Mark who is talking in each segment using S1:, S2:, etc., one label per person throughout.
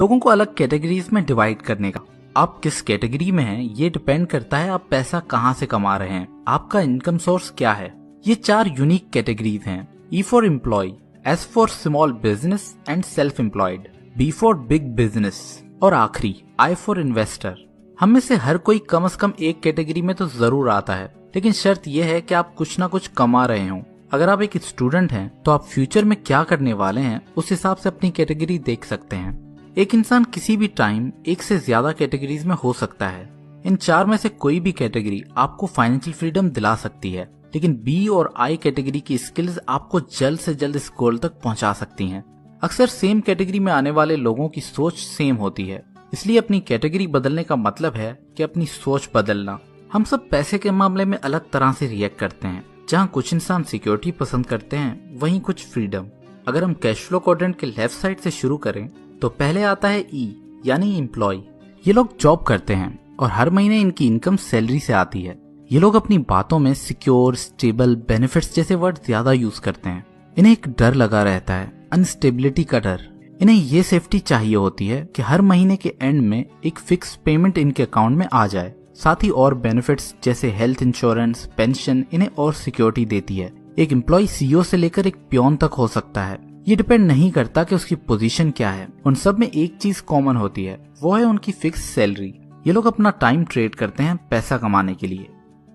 S1: लोगों को अलग कैटेगरीज में डिवाइड करने का। आप किस कैटेगरी में हैं ये डिपेंड करता है आप पैसा कहाँ से कमा रहे हैं, आपका इनकम सोर्स क्या है। ये 4 यूनिक कैटेगरीज हैं। E for employ, S for small business and self employed, B for big business और आखिरी I फॉर इन्वेस्टर। हम में से हर कोई कम से कम एक कैटेगरी में तो जरूर आता है, लेकिन शर्त यह है कि आप कुछ ना कुछ कमा रहे हो। अगर आप एक स्टूडेंट हैं तो आप फ्यूचर में क्या करने वाले हैं उस हिसाब से अपनी कैटेगरी देख सकते हैं। एक इंसान किसी भी टाइम एक से ज्यादा कैटेगरीज में हो सकता है। इन 4 में से कोई भी कैटेगरी आपको फाइनेंशियल फ्रीडम दिला सकती है, लेकिन बी और आई कैटेगरी की स्किल्स आपको जल्द से जल्द इस गोल तक पहुंचा सकती हैं। अक्सर सेम कैटेगरी में आने वाले लोगों की सोच सेम होती है, इसलिए अपनी कैटेगरी बदलने का मतलब है कि अपनी सोच बदलना। हम सब पैसे के मामले में अलग तरह से रिएक्ट करते हैं। जहाँ कुछ इंसान सिक्योरिटी पसंद करते हैं, वहीं कुछ फ्रीडम। अगर हम कैश फ्लो क्वाड्रेंट के लेफ्ट साइड से शुरू करें तो पहले आता है ई यानी एम्प्लॉय। ये लोग जॉब करते हैं और हर महीने इनकी इनकम सैलरी से आती है। ये लोग अपनी बातों में सिक्योर, स्टेबल, बेनिफिट्स जैसे वर्ड ज्यादा यूज करते हैं। इन्हें एक डर लगा रहता है, अनस्टेबिलिटी का डर। इन्हें ये सेफ्टी चाहिए होती है कि हर महीने के एंड में एक फिक्स पेमेंट इनके अकाउंट में आ जाए। साथ ही और बेनिफिट्स जैसे हेल्थ इंश्योरेंस, पेंशन इन्हें और सिक्योरिटी देती है। एक एम्प्लॉय सीईओ से लेकर एक पियोन तक हो सकता है। ये डिपेंड नहीं करता कि उसकी पोजीशन क्या है। उन सब में एक चीज कॉमन होती है, वो है उनकी फिक्स सैलरी। ये लोग अपना टाइम ट्रेड करते हैं पैसा कमाने के लिए।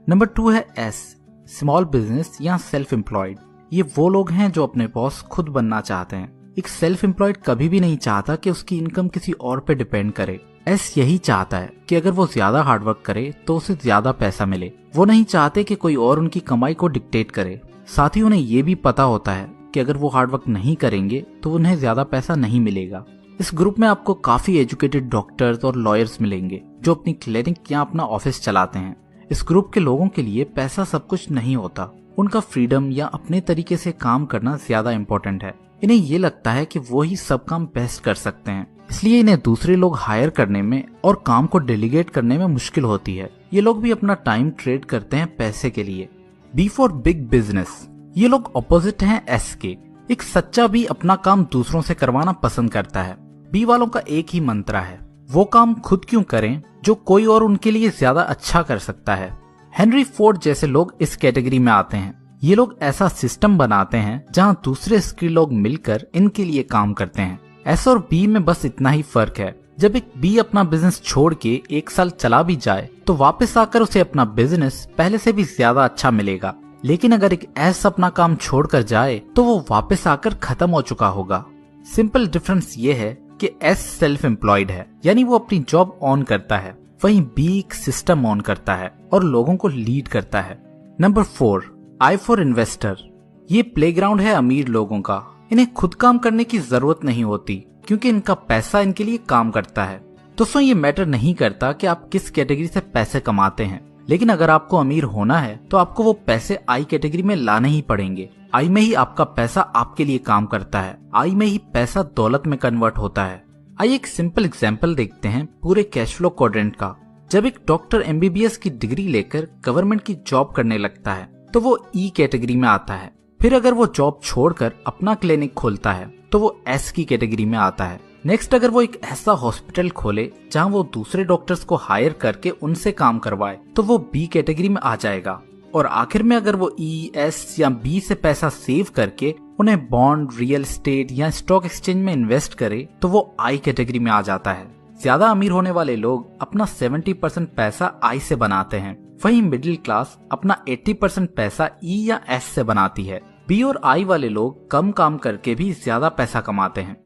S1: नंबर 2 है एस, स्मॉल बिजनेस या सेल्फ एम्प्लॉयड। ये वो लोग हैं जो अपने बॉस खुद बनना चाहते हैं। एक सेल्फ एम्प्लॉयड कभी भी नहीं चाहता कि उसकी इनकम किसी और पे डिपेंड करे। एस यही चाहता है कि अगर वो ज्यादा हार्डवर्क करे तो उसे ज्यादा पैसा मिले। वो नहीं चाहते कि कोई और उनकी कमाई को डिक्टेट करे। साथ ही उन्हें ये भी पता होता है कि अगर वो हार्डवर्क नहीं करेंगे तो उन्हें ज्यादा पैसा नहीं मिलेगा। इस ग्रुप में आपको काफी एजुकेटेड डॉक्टर्स और लॉयर्स मिलेंगे जो अपनी क्लिनिक या अपना ऑफिस चलाते हैं। इस ग्रुप के लोगों के लिए पैसा सब कुछ नहीं होता। उनका फ्रीडम या अपने तरीके से काम करना ज्यादा इम्पोर्टेंट है। इन्हें ये लगता है कि वो ही सब काम बेस्ट कर सकते हैं, इसलिए इन्हें दूसरे लोग हायर करने में और काम को डेलीगेट करने में मुश्किल होती है। ये लोग भी अपना टाइम ट्रेड करते हैं पैसे के लिए। बी फॉर बिग बिजनेस, ये लोग ऑपोजिट हैं एस के। एक सच्चा बी अपना काम दूसरों से करवाना पसंद करता है। बी वालों का एक ही मंत्र है, वो काम खुद क्यों करें जो कोई और उनके लिए ज्यादा अच्छा कर सकता है। हेनरी फोर्ड जैसे लोग इस कैटेगरी में आते हैं। ये लोग ऐसा सिस्टम बनाते हैं जहां दूसरे स्किल लोग मिलकर इनके लिए काम करते हैं। एस और बी में बस इतना ही फर्क है, जब एक बी अपना बिजनेस छोड़ के 1 साल चला भी जाए तो वापस आकर उसे अपना बिजनेस पहले से भी ज्यादा अच्छा मिलेगा। लेकिन अगर एक एस अपना काम छोड़कर जाए तो वो वापस आकर खत्म हो चुका होगा। सिंपल डिफरेंस ये है कि एस सेल्फ एम्प्लॉयड है, यानी वो अपनी जॉब ऑन करता है, वहीं बी एक सिस्टम ऑन करता है और लोगों को लीड करता है। Number 4, I for investor. ये प्लेग्राउंड है अमीर लोगों का। इन्हें खुद काम करने की जरूरत नहीं होती क्योंकि इनका पैसा इनके लिए काम करता है। दोस्तों, ये मैटर नहीं करता कि आप किस कैटेगरी से पैसे कमाते हैं, लेकिन अगर आपको अमीर होना है तो आपको वो पैसे आई कैटेगरी में लाने ही पड़ेंगे। आई में ही आपका पैसा आपके लिए काम करता है। आई में ही पैसा दौलत में कन्वर्ट होता है। आइए एक सिंपल एग्जांपल देखते हैं पूरे कैश फ्लो क्वाड्रेंट का। जब एक डॉक्टर एमबीबीएस की डिग्री लेकर गवर्नमेंट की जॉब करने लगता है तो वो ई कैटेगरी में आता है। फिर अगर वो जॉब छोड़कर अपना क्लिनिक खोलता है तो वो एस की कैटेगरी में आता है। नेक्स्ट, अगर वो एक ऐसा हॉस्पिटल खोले जहां वो दूसरे डॉक्टर्स को हायर करके उनसे काम करवाए तो वो बी कैटेगरी में आ जाएगा। और आखिर में अगर वो ई, एस या बी से पैसा सेव करके उन्हें बॉन्ड, रियल एस्टेट या स्टॉक एक्सचेंज में इन्वेस्ट करे तो वो आई कैटेगरी में आ जाता है। ज्यादा अमीर होने वाले लोग अपना 70% पैसा आई से बनाते हैं, वहीं मिडिल क्लास अपना 80% पैसा ई या एस से बनाती है। बी और आई वाले लोग कम काम करके भी ज्यादा पैसा कमाते हैं।